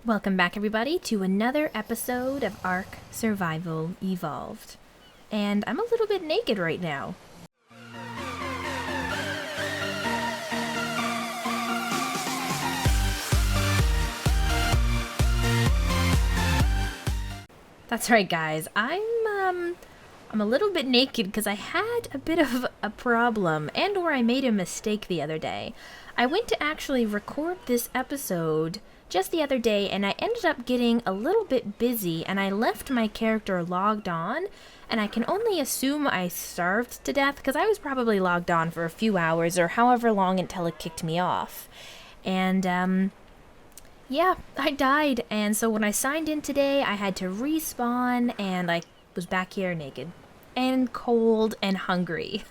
Welcome back, everybody, to another episode of Ark Survival Evolved. And I'm a little bit naked right now. That's right, guys. I'm a little bit naked because I had a bit of a problem or I made a mistake the other day. I went to actually record this episode just the other day, and I ended up getting a little bit busy, and I left my character logged on, and I can only assume I starved to death because I was probably logged on for a few hours or however long until it kicked me off. And, yeah, I died, and so when I signed in today, I had to respawn, and I was back here naked and cold and hungry.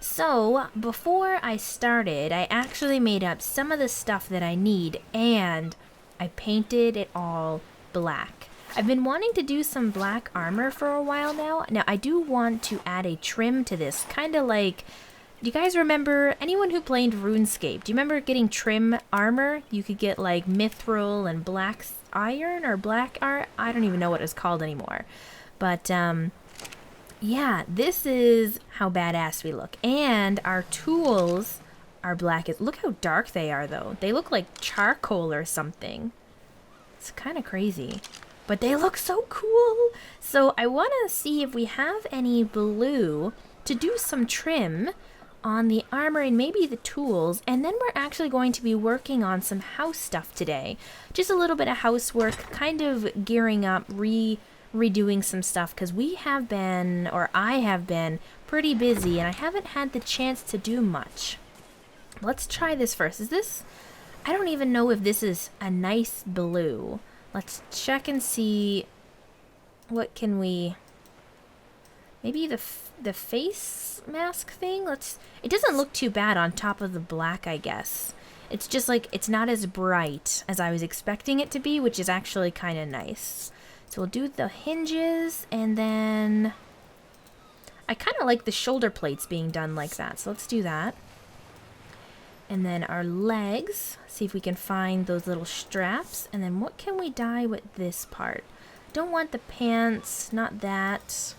So, before I started, I actually made up some of the stuff that I need, and I painted it all black. I've been wanting to do some black armor for a while now. Now, I do want to add a trim to this, kind of like, do you guys remember, anyone who played RuneScape, do you remember getting trim armor? You could get like mithril and black iron or black iron, I don't even know what it's called anymore. But, yeah, this is how badass we look. And our tools are black. Look how dark they are, though. They look like charcoal or something. It's kind of crazy. But they look so cool. So I want to see if we have any blue to do some trim on the armor and maybe the tools. And then we're actually going to be working on some house stuff today. Just a little bit of housework, kind of gearing up, redoing some stuff because I have been pretty busy and I haven't had the chance to do much. Let's try this first. I don't even know if this is a nice blue. Let's check and see what can we, maybe the face mask thing. It doesn't look too bad on top of the black, I guess. It's just like it's not as bright as I was expecting it to be, which is actually kind of nice. So we'll do the hinges, and then I kind of like the shoulder plates being done like that. So let's do that. And then our legs, see if we can find those little straps. And then what can we dye with this part? Don't want the pants, not that.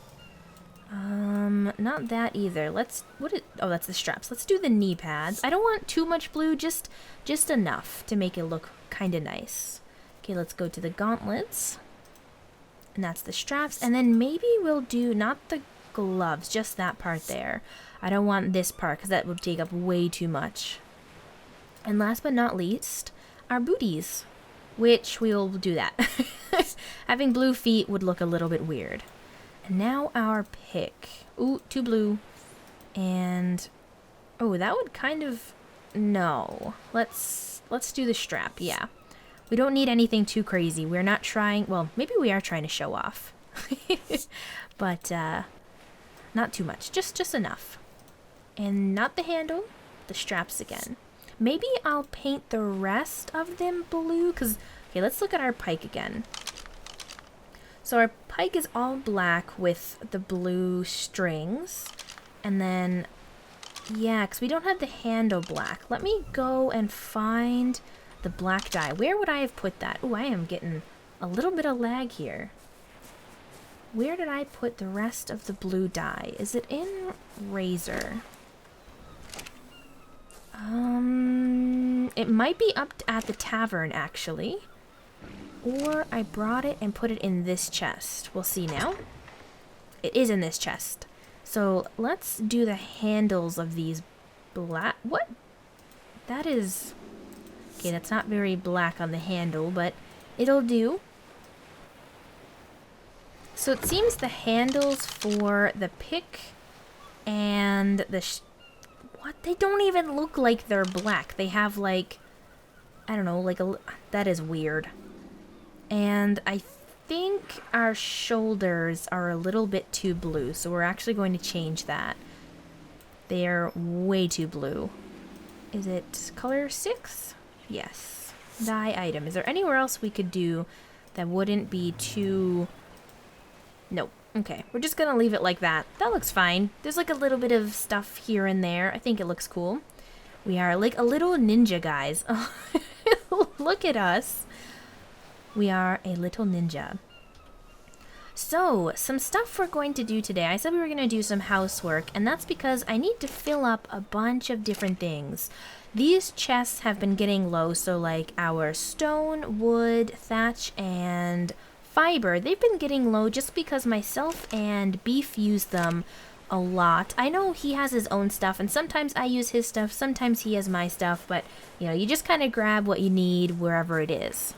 Not that either. Oh, that's the straps. Let's do the knee pads. I don't want too much blue, just enough to make it look kind of nice. Okay, let's go to the gauntlets. And that's the straps. And then maybe we'll do, not the gloves, just that part there. I don't want this part because that would take up way too much. And last but not least, our booties, which we'll do that. Having blue feet would look a little bit weird. And now our pick. Ooh, too blue. And, oh, that would kind of, no. Let's do the strap, yeah. We don't need anything too crazy. We're not trying, well, maybe we are trying to show off. But, not too much. Just enough. And not the handle, the straps again. Maybe I'll paint the rest of them blue, because, okay, let's look at our pike again. So our pike is all black with the blue strings. And then, yeah, because we don't have the handle black. Let me go and find the black dye. Where would I have put that? Oh, I am getting a little bit of lag here. Where did I put the rest of the blue dye? Is it in Razor? It might be up at the tavern, actually. Or I brought it and put it in this chest. We'll see now. It is in this chest. So let's do the handles of these black... What? That is... Okay, that's not very black on the handle, but it'll do. So it seems the handles for the pick and the... What? They don't even look like they're black. They have like... I don't know, like a... That is weird. And I think our shoulders are a little bit too blue, so we're actually going to change that. They are way too blue. Is it color 6? Yes. Dye item. Is there anywhere else we could do that wouldn't be too... Nope. Okay. We're just gonna leave it like that. That looks fine. There's like a little bit of stuff here and there. I think it looks cool. We are like a little ninja, guys. Look at us. We are a little ninja. So, some stuff we're going to do today. I said we were going to do some housework, and that's because I need to fill up a bunch of different things. These chests have been getting low, so like our stone, wood, thatch, and fiber, they've been getting low just because myself and Beef use them a lot. I know he has his own stuff, and sometimes I use his stuff, sometimes he has my stuff, but, you know, you just kind of grab what you need wherever it is.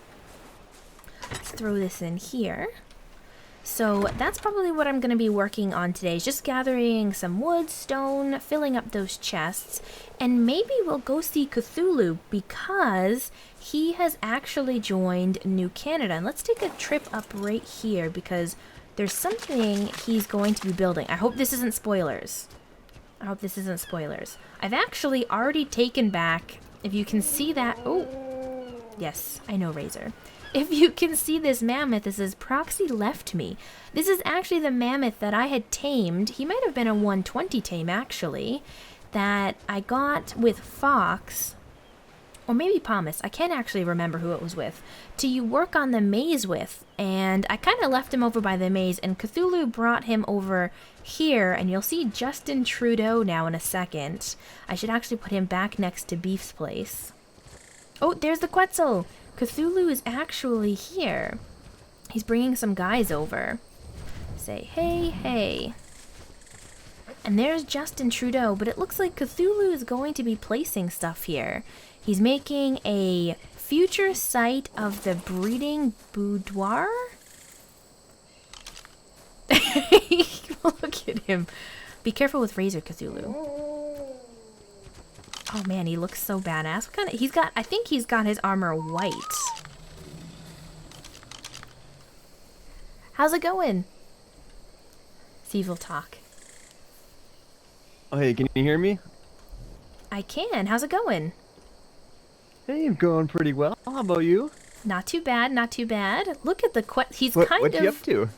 Let's throw this in here. So that's probably what I'm going to be working on today, is just gathering some wood, stone, filling up those chests, and maybe we'll go see Cthulhu because he has actually joined New Canada. And let's take a trip up right here because there's something he's going to be building. I hope this isn't spoilers. I hope this isn't spoilers. I've actually already taken back, if you can see that, oh, yes, I know, Razor. If you can see this mammoth, this is Proxy left me. This is actually the mammoth that I had tamed. He might have been a 120 tame, actually, that I got with Fox, or maybe Pomus. I can't actually remember who it was with, to work on the maze with. And I kind of left him over by the maze, and Cthulhu brought him over here, and you'll see Justin Trudeau now in a second. I should actually put him back next to Beef's place. Oh, there's the Quetzal! Cthulhu is actually here. He's bringing some guys over. Say, hey, hey. And there's Justin Trudeau, but it looks like Cthulhu is going to be placing stuff here. He's making a future site of the breeding boudoir? Look at him. Be careful with Razor, Cthulhu. Oh man, he looks so badass. What kind of, he's got, I think he's got his armor white. How's it going? See if he'll talk. Oh, hey, can you hear me? I can. How's it going? Hey, I'm going pretty well. How about you? Not too bad, not too bad. Look at the he's What kind you of... up to?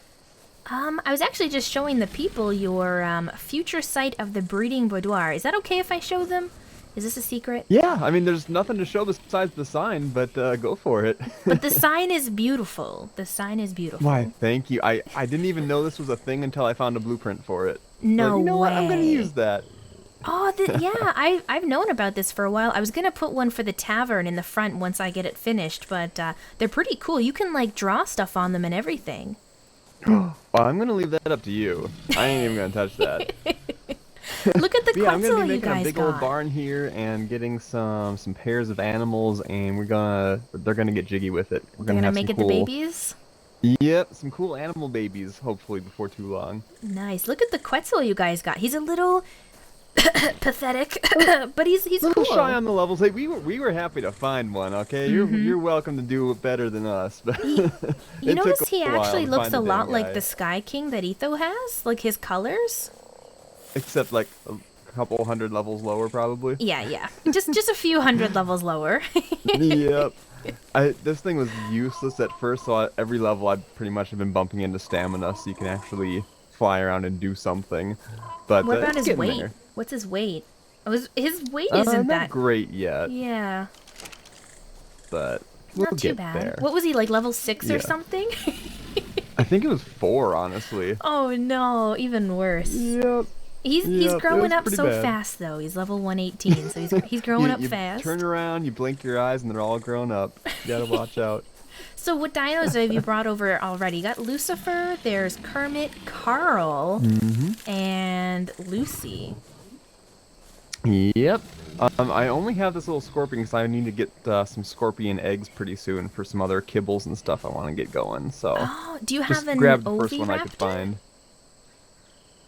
I was actually just showing the people your future site of the breeding boudoir. Is that okay if I show them? Is this a secret? Yeah, I mean, there's nothing to show besides the sign, but go for it. But the sign is beautiful. The sign is beautiful. Why, thank you. I didn't even know this was a thing until I found a blueprint for it. No like, you know way. what? I'm going to use that. Oh, yeah, I've known about this for a while. I was going to put one for the tavern in the front once I get it finished, but they're pretty cool. You can, like, draw stuff on them and everything. Well, I'm going to leave that up to you. I ain't even going to touch that. Look at the Yeah, I'm Quetzal gonna be you making guys a big got. old barn here and getting some pairs of animals, and they're gonna get jiggy with it. We're They're gonna gonna have make some it cool, the babies? Yep, some cool animal babies, hopefully before too long. Nice. Look at the Quetzal you guys got. He's a little pathetic, but he's A little cool. shy on the levels. Hey, we were happy to find one. Okay, you're welcome to do it better than us. But You it notice took he a while actually to looks find a the lot damn like guy. the Sky King that Etho has, like his colors. Except like a couple hundred levels lower, probably. Yeah. Just a few hundred levels lower. Yep. This thing was useless at first, so every level I pretty much have been bumping into stamina, so you can actually fly around and do something. But What about it's his getting weight? there. What's his weight? Oh, his weight isn't not that great yet, Yeah, but we'll not too get bad. there. What was he, like level 6 or Yeah. something? I think it was 4, honestly. Oh no, even worse. Yep. He's Yep, it growing was up pretty so bad. fast though. He's level 118, so he's growing up you fast. Turn around, you blink your eyes, and they're all grown up. You gotta watch out. So what dinos have you brought over already? You got Lucifer, there's Kermit, Carl, and Lucy. Yep. I only have this little scorpion because I need to get some scorpion eggs pretty soon for some other kibbles and stuff I want to get going. So Oh, do you just have an grab the first one I could oviraptor? find.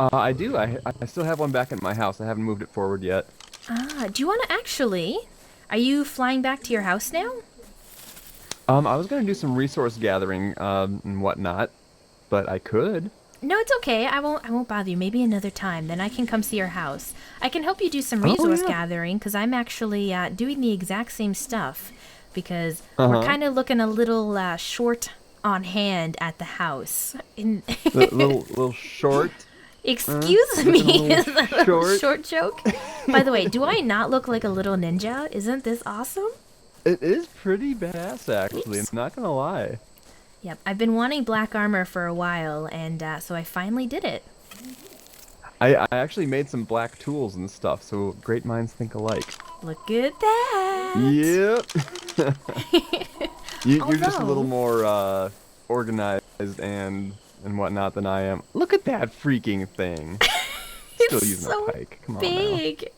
I do. I still have one back at my house. I haven't moved it forward yet. Ah, do you want to actually? Are you flying back to your house now? I was gonna do some resource gathering and whatnot, but I could. No, it's okay. I won't bother you. Maybe another time. Then I can come see your house. I can help you do some Oh, resource yeah. gathering because I'm actually doing the exact same stuff because we're kind of looking a little short on hand at the house. little short. Excuse me, looking a is little that a short. short joke? By the way, do I not look like a little ninja? Isn't this awesome? It is pretty badass, actually. Oops. I'm not gonna lie. Yep, I've been wanting black armor for a while, and so I finally did it. I actually made some black tools and stuff, so great minds think alike. Look at that! Yep. You're just a little Although, more organized and whatnot than I am. Look at that freaking thing. Still it's using a so pike. Come on now. big.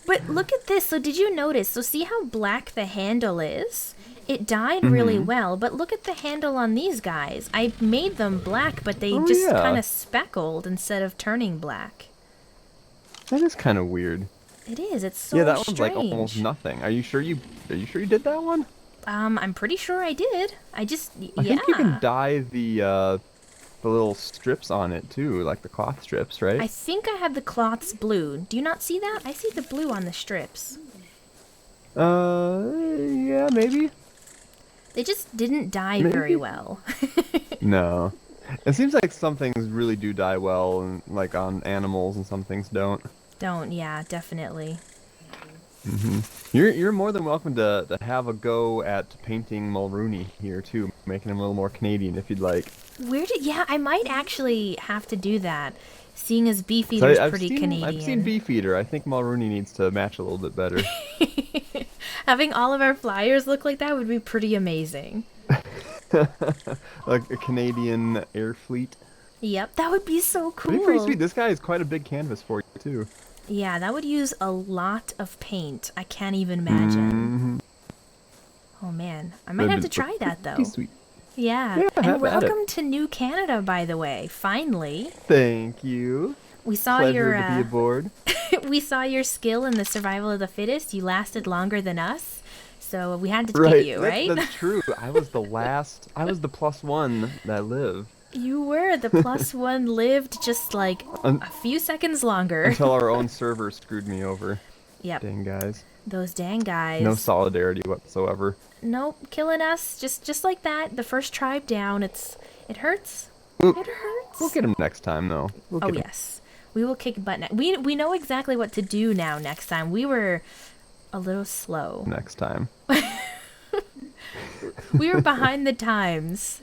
But look at this. So did you notice? So see how black the handle is? It dyed really well, but look at the handle on these guys. I made them black, but they Oh just yeah, kind of speckled instead of turning black. that is kind of weird. It is. It's so Yeah, that one's like almost strange. nothing. Are you sure you did that one? I'm pretty sure I did. I just, I think you can yeah. dye the little strips on it too, like the cloth strips, right? I think I had the cloths blue. Do you not see that? I see the blue on the strips. Yeah, maybe. They just didn't dye Maybe. very well. No. It seems like some things really do dye well, and like on animals, and some things don't. Don't, yeah, definitely. You're more than welcome to have a go at painting Mulrooney here too, making him a little more Canadian if you'd like. Yeah, I might actually have to do that, seeing as So Beefeater's I've pretty seen Canadian. Beefeater. I think Mulrooney needs to match a little bit better. Having all of our flyers look like that would be pretty amazing. Like a Canadian air fleet. Yep, that would be so That'd be pretty cool. sweet. This guy is quite a big canvas for you too. Yeah, that would use a lot of paint. I can't even imagine. Oh man, I might have to try that Pretty though. sweet. Yeah, Yeah, and have at it. welcome to New Canada, by the way. Finally, Thank you. we saw Pleasure your to be aboard. we saw your skill in the survival of the fittest. You lasted longer than us, so we had to Right, get you, right? That's true. I was the last. I was the +1 that lived You were the +1 lived just like Un- a few seconds longer. until our own server screwed me over. Yep, Dang guys. those dang guys. No solidarity whatsoever. Nope, killing us just like that. The first tribe down. It hurts. We'll, It hurts. we'll get him next time though. We'll Oh get him yes, we will kick butt. We know exactly what to do now. Next time we were a little slow. next time. We were behind the times,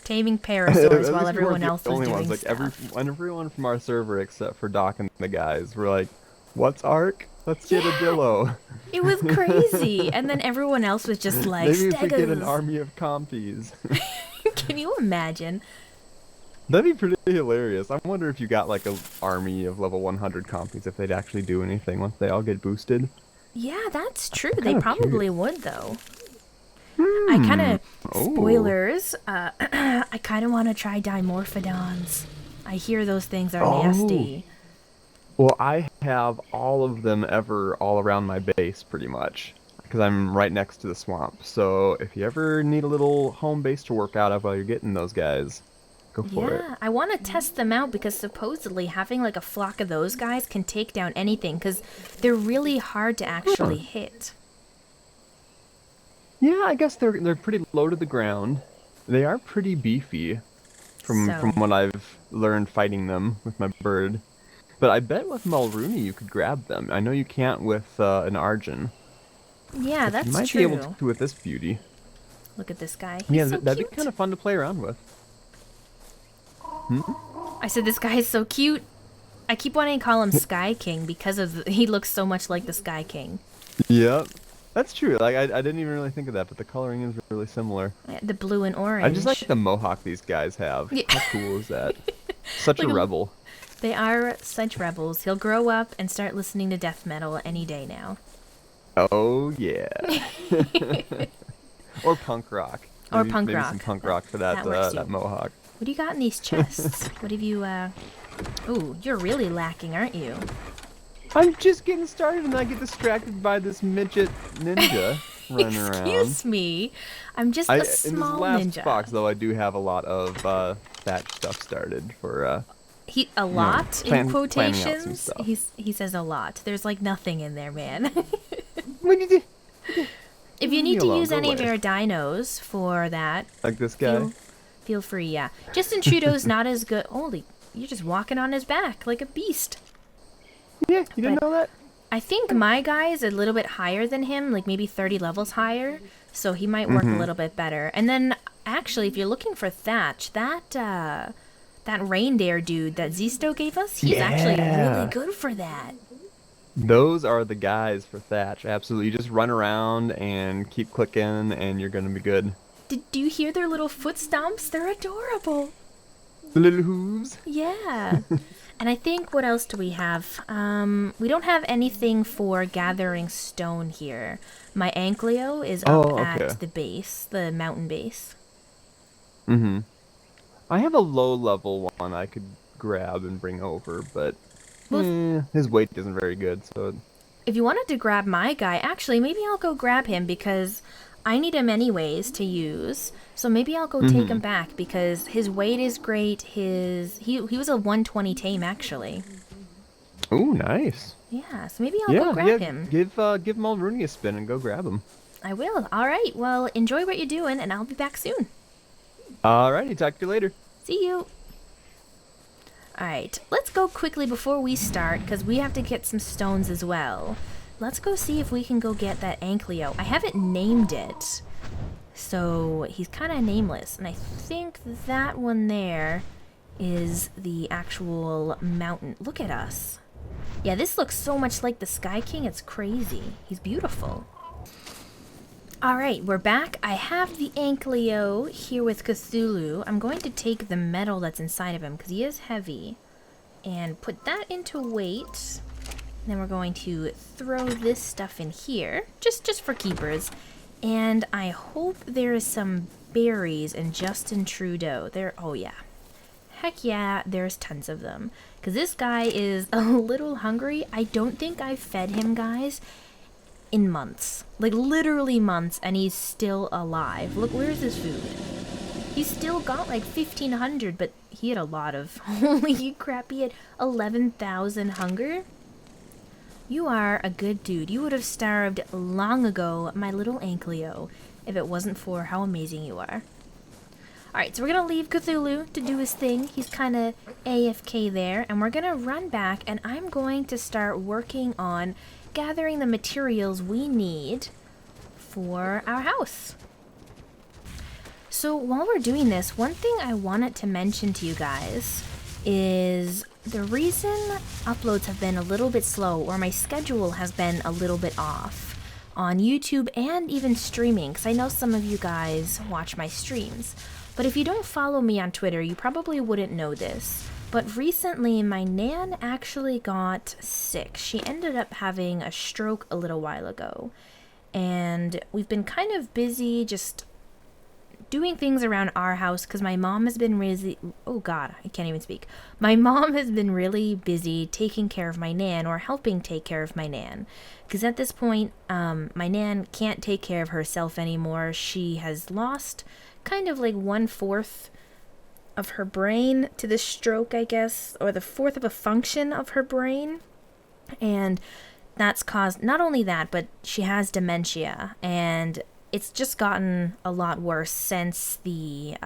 taming At parasaurs least while we everyone weren't the else was only doing ones. Like stuff. everyone from our server except for Doc and the guys were like, "What's Ark? Let's get a Dillo." It was crazy, and then everyone else was just like, Maybe if we get an "Stegos." army of compies. Can you imagine? That'd be pretty hilarious. I wonder if you got like an army of level 100 compies, if they'd actually do anything once they all get boosted. Yeah, that's true. I'm They kinda probably curious. would though. I kind of Oh. spoilers. I kind of want to try dimorphodons. I hear those things are Oh. nasty. Well, I have all of them ever all around my base, pretty much. Because I'm right next to the swamp. So if you ever need a little home base to work out of while you're getting those guys, go for it. Yeah, I want to test them out because supposedly having like a flock of those guys can take down anything because they're really hard to actually hit. Yeah, I guess they're pretty low to the ground. They are pretty beefy from So- what I've learned fighting them with my bird. But I bet with Mulrooney you could grab them. I know you can't with an Argent. Yeah, You that's might true. be able to with this beauty. Look at this guy. Yeah, He's so that'd cute. be kind of fun to play around with. I said this guy is so cute. I keep wanting to call him Sky King because of he looks so much like the Sky King. Yep. That's true. Like I didn't even really think of that, but the coloring is really similar. The blue and orange. I just like the mohawk these guys have. Yeah. How cool is that? Such Like a a- rebel. They are such rebels. He'll grow up and start listening to death metal any day now. Oh yeah. Or punk rock. Or Maybe, punk maybe rock. some punk rock for that That works that too. mohawk. What do you got in these chests? What have you, Ooh, you're really lacking, aren't you? I'm just getting started and I get distracted by this midget ninja running around. Excuse me. I'm just a In this small last ninja. box though, I do have a lot of thatch stuff started for A lot planning in out some quotations. stuff. He says a lot. There's like nothing in there, man. What did you If you me need to alone, use go any of away. your dinos for that, like this guy? feel free, yeah. Justin Trudeau's not as good. Holy, you're just walking on his back like a beast. Yeah, you didn't but- know that? I think my guy is a little bit higher than him, like maybe 30 levels higher. So he might work a little bit better. And then, actually, if you're looking for thatch, that reindeer dude that Zisto gave us, he's actually really Yeah. good for that. Those are the guys for thatch. Absolutely. You just run around and keep clicking and you're gonna be good. Do you hear their little foot stomps? They're adorable. The little hooves. Yeah. And I think, what else do we have? We don't have anything for gathering stone here. My Ankleo is up Oh, okay. at the base, the mountain base. Mm-hmm. I have a low level one I could grab and bring over, but Well, his weight isn't very good, so if you wanted to grab my guy, actually, maybe I'll go grab him because I need him anyways to use. So maybe I'll go take him mm-hmm. back because his weight is great. He was a 120 tame actually. Ooh, nice. Yeah, so maybe I'll go Yeah, yeah. grab him. Give Mulrooney a spin and go grab him. I will. All right. Well, enjoy what you're doing, and I'll be back soon. Alrighty, talk to you later. See you. Alright, let's go quickly before we start, because we have to get some stones as well. Let's go see if we can go get that Ankleo. I haven't named it, so he's kind of nameless. And I think that one there is the actual mountain. Look at us. Yeah, this looks so much like the Sky King, it's crazy. He's beautiful. Alright, we're back. I have the Ankleo here with Cthulhu. I'm going to take the metal that's inside of him, because he is heavy, and put that into weight. Then we're going to throw this stuff in here, just for keepers. And I hope there is some berries in Justin Trudeau. There, oh yeah. Heck yeah, there's tons of them. Because this guy is a little hungry. I don't think I've fed him, guys, in months. Like, literally months, and he's still alive. Look, where's his food? He's still got like 1,500, but he had a lot of... Holy crap, he had 11,000 hunger? You are a good dude. You would have starved long ago, my little Ankleo, if it wasn't for how amazing you are. Alright, so we're gonna leave Cthulhu to do his thing. He's kind of AFK there, and we're gonna run back, and I'm going to start working on gathering the materials we need for our house. So while we're doing this, one thing I wanted to mention to you guys is the reason uploads have been a little bit slow, or my schedule has been a little bit off on YouTube and even streaming, because I know some of you guys watch my streams. But if you don't follow me on Twitter, you probably wouldn't know this. But recently, my nan actually got sick. She ended up having a stroke a little while ago. And we've been kind of busy just doing things around our house because my mom has been really... Oh, God, I can't even speak. My mom has been really busy taking care of my nan, or helping take care of my nan. Because at this point, my nan can't take care of herself anymore. She has lost kind of like 1/4 of her brain to this stroke, I guess, or the fourth of a function of her brain. And that's caused, not only that, but she has dementia, and it's just gotten a lot worse since the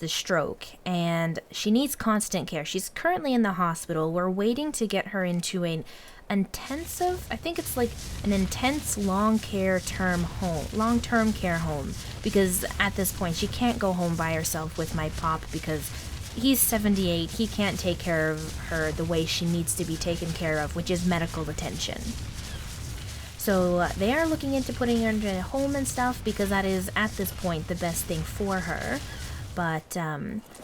stroke, and she needs constant care. She's currently in the hospital. We're waiting to get her into an intensive, I think it's like an intense long-term care home, because at this point she can't go home by herself with my pop because he's 78. He can't take care of her the way she needs to be taken care of, which is medical attention. So they are looking into putting her into a home and stuff, because that is, at this point, the best thing for her. But,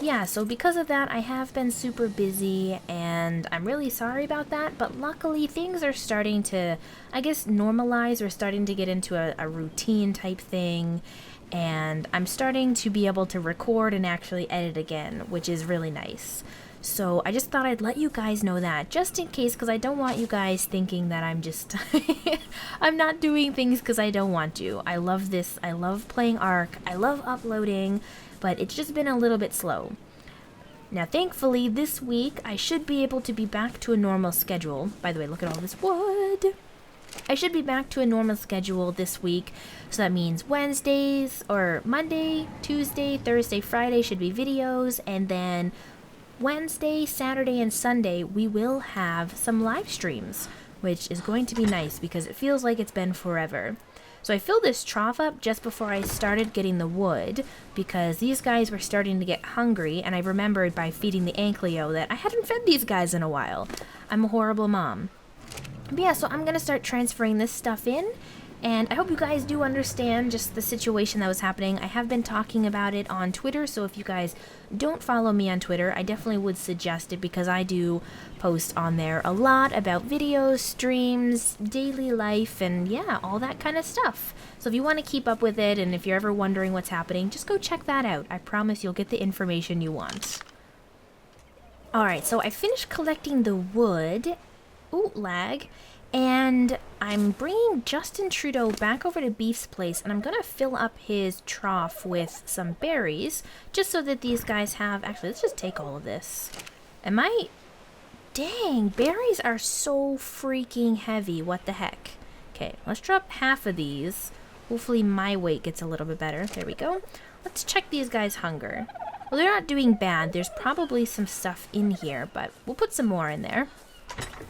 yeah, so because of that, I have been super busy, and I'm really sorry about that, but luckily things are starting to, I guess, normalize. We're starting to get into a routine type thing, and I'm starting to be able to record and actually edit again, which is really nice. So I just thought I'd let you guys know that, just in case, because I don't want you guys thinking that I'm just... I'm not doing things because I don't want to. I love this. I love playing Ark. I love uploading, but it's just been a little bit slow. Now, thankfully, this week, I should be able to be back to a normal schedule. By the way, look at all this wood. I should be back to a normal schedule this week. So that means Wednesdays, or Monday, Tuesday, Thursday, Friday should be videos, and then Wednesday, Saturday, and Sunday, we will have some live streams, which is going to be nice because it feels like it's been forever. So I filled this trough up just before I started getting the wood because these guys were starting to get hungry, and I remembered by feeding the Ankleo that I hadn't fed these guys in a while. I'm a horrible mom. But yeah, so I'm gonna start transferring this stuff in, and I hope you guys do understand just the situation that was happening. I have been talking about it on Twitter, so if you guys don't follow me on Twitter, I definitely would suggest it because I do post on there a lot about videos, streams, daily life, and yeah, all that kind of stuff. So if you want to keep up with it, and if you're ever wondering what's happening, just go check that out. I promise you'll get the information you want. Alright, so I finished collecting the wood. Ooh, lag. And I'm bringing Justin Trudeau back over to Beef's place, and I'm going to fill up his trough with some berries, just so that these guys have... Actually, let's just take all of this. Am I... Dang, berries are so freaking heavy. What the heck? Okay, let's drop half of these. Hopefully my weight gets a little bit better. There we go. Let's check these guys' hunger. Well, they're not doing bad. There's probably some stuff in here, but we'll put some more in there.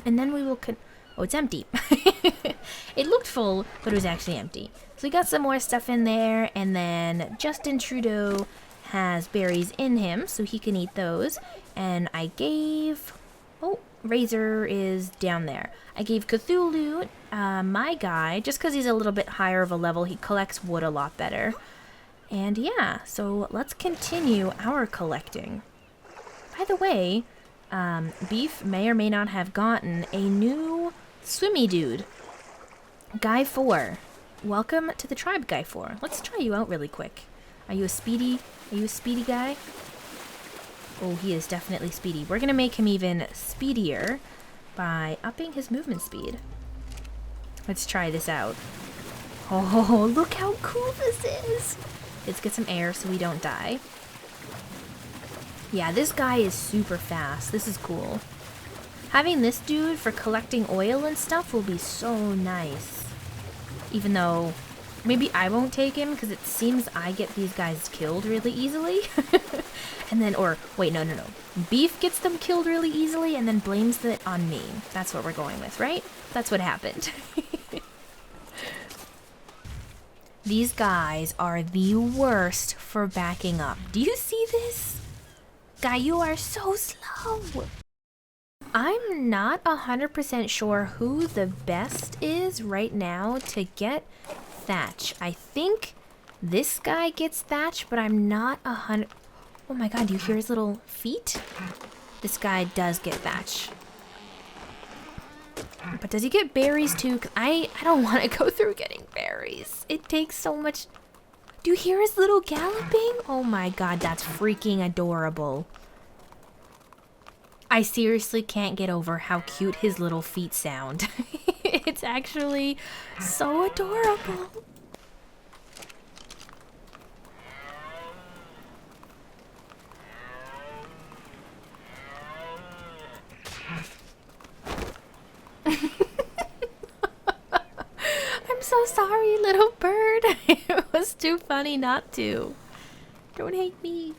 And then we will... Oh, it's empty. It looked full, but it was actually empty. So we got some more stuff in there, and then Justin Trudeau has berries in him, so he can eat those. And I gave... Oh, Razor is down there. I gave Cthulhu, my guy, just because he's a little bit higher of a level. He collects wood a lot better. And yeah, so let's continue our collecting. By the way, Beef may or may not have gotten a new swimmy dude. Guy 4. Welcome to the tribe, Guy 4. Let's try you out really quick. Are you a speedy guy? Oh, he is definitely speedy. We're gonna make him even speedier by upping his movement speed. Let's try this out. Oh, look how cool this is. Let's get some air so we don't die. Yeah, this guy is super fast. This is cool. Having this dude for collecting oil and stuff will be so nice. Even though maybe I won't take him because it seems I get these guys killed really easily. And then, or wait, no. Beef gets them killed really easily and then blames it on me. That's what we're going with, right? That's what happened. These guys are the worst for backing up. Do you see this? Guy, you are so slow. I'm not 100% sure who the best is right now to get thatch. I think this guy gets thatch, but I'm not 100... Oh my god, do you hear his little feet? This guy does get thatch. But does he get berries too? 'Cause I don't want to go through getting berries. It takes so much... Do you hear his little galloping? Oh my god, that's freaking adorable. I seriously can't get over how cute his little feet sound. It's actually so adorable. I'm so sorry, little bird. It was too funny not to. Don't hate me.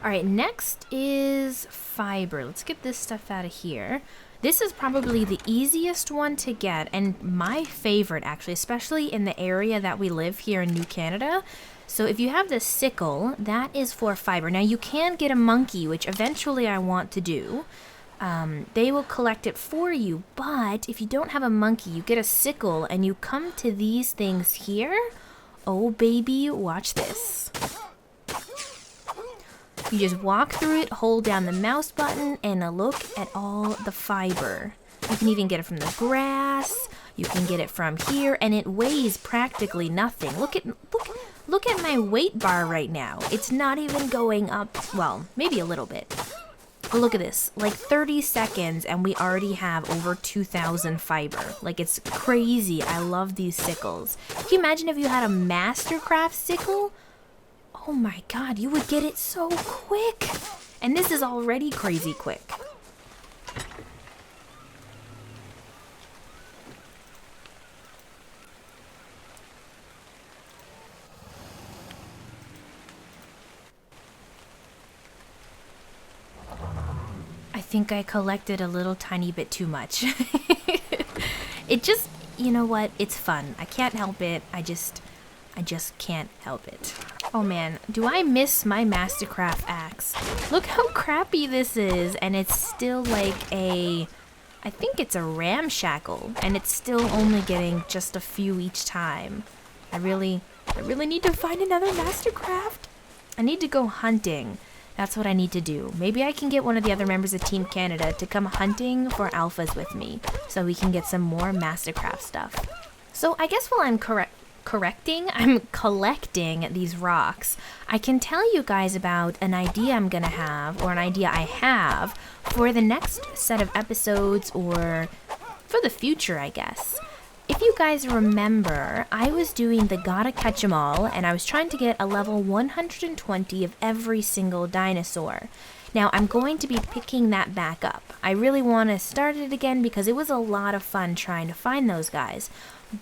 Alright, next is fiber. Let's get this stuff out of here. This is probably the easiest one to get, and my favorite actually, especially in the area that we live here in New Canada. So if you have the sickle, that is for fiber. Now you can get a monkey, which eventually I want to do. They will collect it for you, but if you don't have a monkey, you get a sickle and you come to these things here. Oh baby, watch this. You just walk through it, hold down the mouse button, and look at all the fiber. You can even get it from the grass. You can get it from here, and it weighs practically nothing. Look at my weight bar right now. It's not even going up. Well, maybe a little bit. But look at this. Like 30 seconds, and we already have over 2,000 fiber. Like, it's crazy. I love these sickles. Can you imagine if you had a Mastercraft sickle? Oh my god, you would get it so quick. And this is already crazy quick. think I collected a little tiny bit too much. It just, you know what? It's fun. I can't help it. I just can't help it. Oh man, do I miss my Mastercraft axe? Look how crappy this is, and it's still like I think it's a ramshackle, and it's still only getting just a few each time. I really need to find another Mastercraft. I need to go hunting. That's what I need to do. Maybe I can get one of the other members of Team Canada to come hunting for alphas with me, so we can get some more Mastercraft stuff. So I guess while I'm I'm collecting these rocks, I can tell you guys about an idea I'm gonna have, or an idea I have, for the next set of episodes, or for the future, I guess. If you guys remember, I was doing the Gotta Catch 'em All, and I was trying to get a level 120 of every single dinosaur. Now, I'm going to be picking that back up. I really want to start it again because it was a lot of fun trying to find those guys.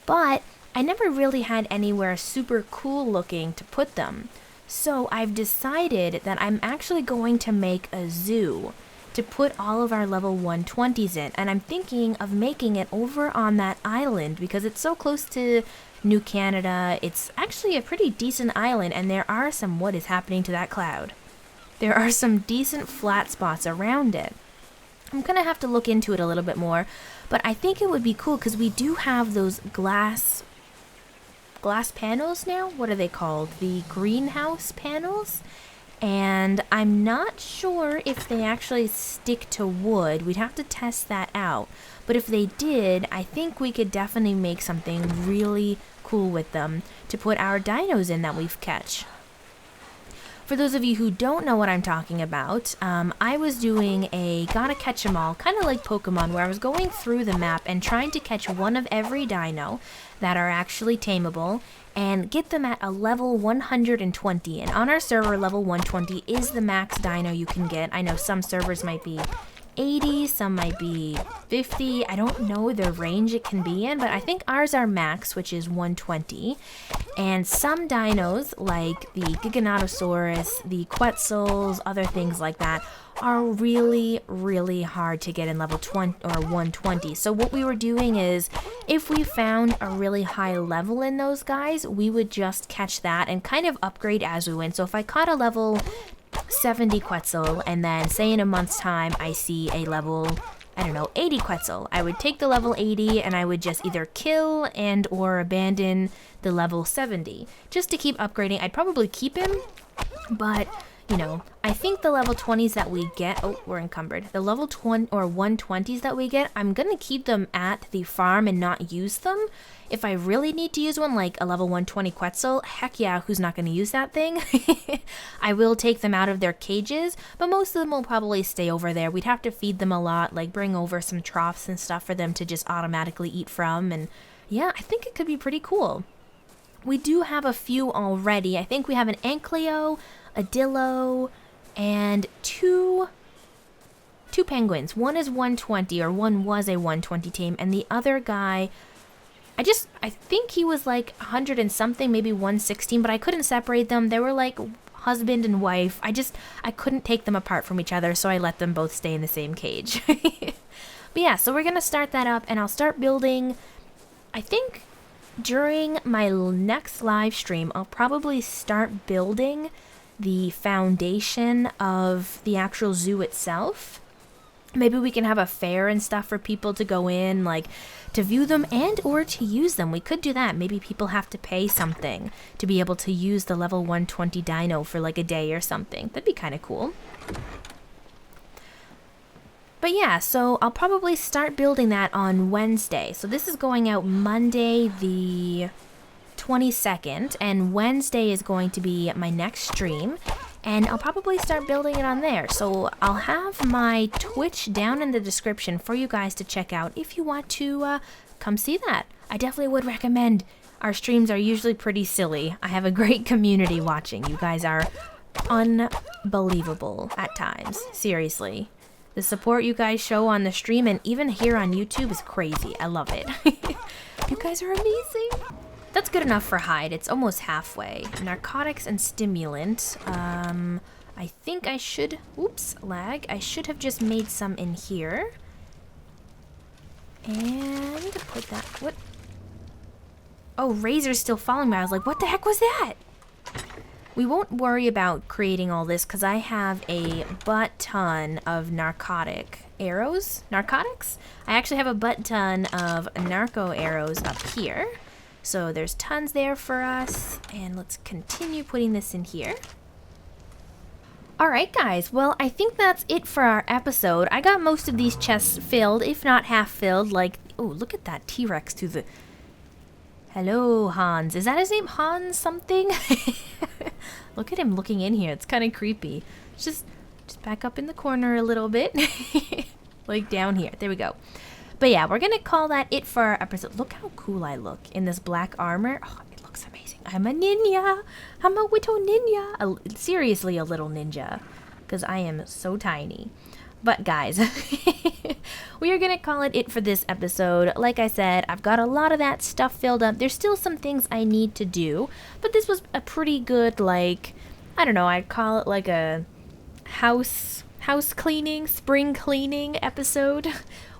But I never really had anywhere super cool looking to put them. So I've decided that I'm actually going to make a zoo to put all of our level 120s in. And I'm thinking of making it over on that island because it's so close to New Canada. It's actually a pretty decent island, and there are some... What is happening to that cloud? There are some decent flat spots around it. I'm gonna have to look into it a little bit more, but I think it would be cool because we do have those glass panels now. What are they called? The greenhouse panels? And I'm not sure if they actually stick to wood. We'd have to test that out. But if they did, I think we could definitely make something really cool with them to put our dinos in that we've catch. For those of you who don't know what I'm talking about, I was doing a Gotta Catch 'em All, kind of like Pokemon, where I was going through the map and trying to catch one of every dino that are actually tameable and get them at a level 120. And on our server, level 120 is the max dino you can get. I know some servers might be 80, some might be 50. I don't know the range it can be in, but I think ours are max, which is 120. And some dinos, like the Giganotosaurus, the Quetzals, other things like that, are really, really hard to get in level 20 or 120. So what we were doing is, if we found a really high level in those guys, we would just catch that and kind of upgrade as we went. So if I caught a level 70 Quetzal, and then say in a month's time I see a level, I don't know, 80 Quetzal, I would take the level 80 and I would just either kill and or abandon the level 70 just to keep upgrading. I'd probably keep him, but you know, I think the level 20s that we get, oh, we're encumbered. The level 20 or 120s that we get, I'm gonna keep them at the farm and not use them. If I really need to use one, like a level 120 Quetzal, heck yeah, who's not gonna use that thing? I will take them out of their cages, but most of them will probably stay over there. We'd have to feed them a lot, like bring over some troughs and stuff for them to just automatically eat from, and yeah, I think it could be pretty cool. We do have a few already. I think we have an Ankylo, a Dillo, and two penguins. One is 120, or one was a 120 tame, and the other guy, I think he was like 100 and something, maybe 116, but I couldn't separate them. They were like husband and wife. I couldn't take them apart from each other, so I let them both stay in the same cage. But yeah, so we're gonna start that up, and I'll start building, I think during my next live stream, I'll probably start building the foundation of the actual zoo itself. Maybe we can have a fair and stuff for people to go in, like to view them and or to use them. We could do that. Maybe people have to pay something to be able to use the level 120 dino for like a day or something. That'd be kind of cool. But yeah, so I'll probably start building that on Wednesday. So this is going out Monday the 22nd, and Wednesday is going to be my next stream, and I'll probably start building it on there. So I'll have my Twitch down in the description for you guys to check out if you want to come see that. I definitely would recommend. Our streams are usually pretty silly. I have a great community watching. You guys are unbelievable at times. Seriously. The support you guys show on the stream and even here on YouTube is crazy. I love it. You guys are amazing. That's good enough for hide. It's almost halfway. Narcotics and stimulant. I think I should, oops, lag. I should have just made some in here. And put that, what? Oh, Razor's still following me. I was like, what the heck was that? We won't worry about creating all this because I have a butt ton of narcotic arrows. Narcotics? I actually have a butt ton of narco arrows up here. So there's tons there for us. And let's continue putting this in here. Alright guys, well I think that's it for our episode. I got most of these chests filled, if not half filled, like, oh look at that T-Rex to the... Hello Hans, is that his name? Hans something? Look at him looking in here, it's kind of creepy. Just back up in the corner a little bit. Like down here, there we go. But yeah, we're gonna call that it for our episode. Look how cool I look in this black armor. Oh, it looks amazing. I'm a ninja. I'm a little ninja. Seriously, a little ninja. Because I am so tiny. But guys, we are going to call it for this episode. Like I said, I've got a lot of that stuff filled up. There's still some things I need to do. But this was a pretty good, like, I don't know, I'd call it like a house cleaning, spring cleaning episode.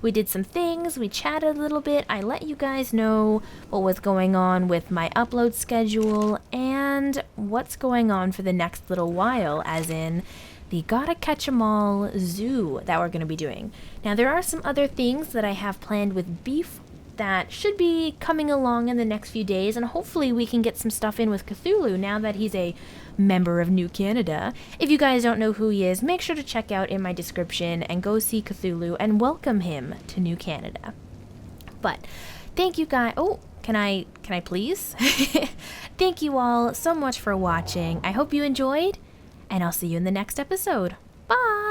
We did some things, we chatted a little bit, I let you guys know what was going on with my upload schedule and what's going on for the next little while, as in the Gotta Catch 'Em All zoo that we're going to be doing. Now there are some other things that I have planned with Beef that should be coming along in the next few days, and hopefully we can get some stuff in with Cthulhu now that he's a member of New Canada. If you guys don't know who he is, make sure to check out in my description and go see Cthulhu and welcome him to New Canada. But thank you guys. Oh, can I please? Thank you all so much for watching. I hope you enjoyed, and I'll see you in the next episode. Bye!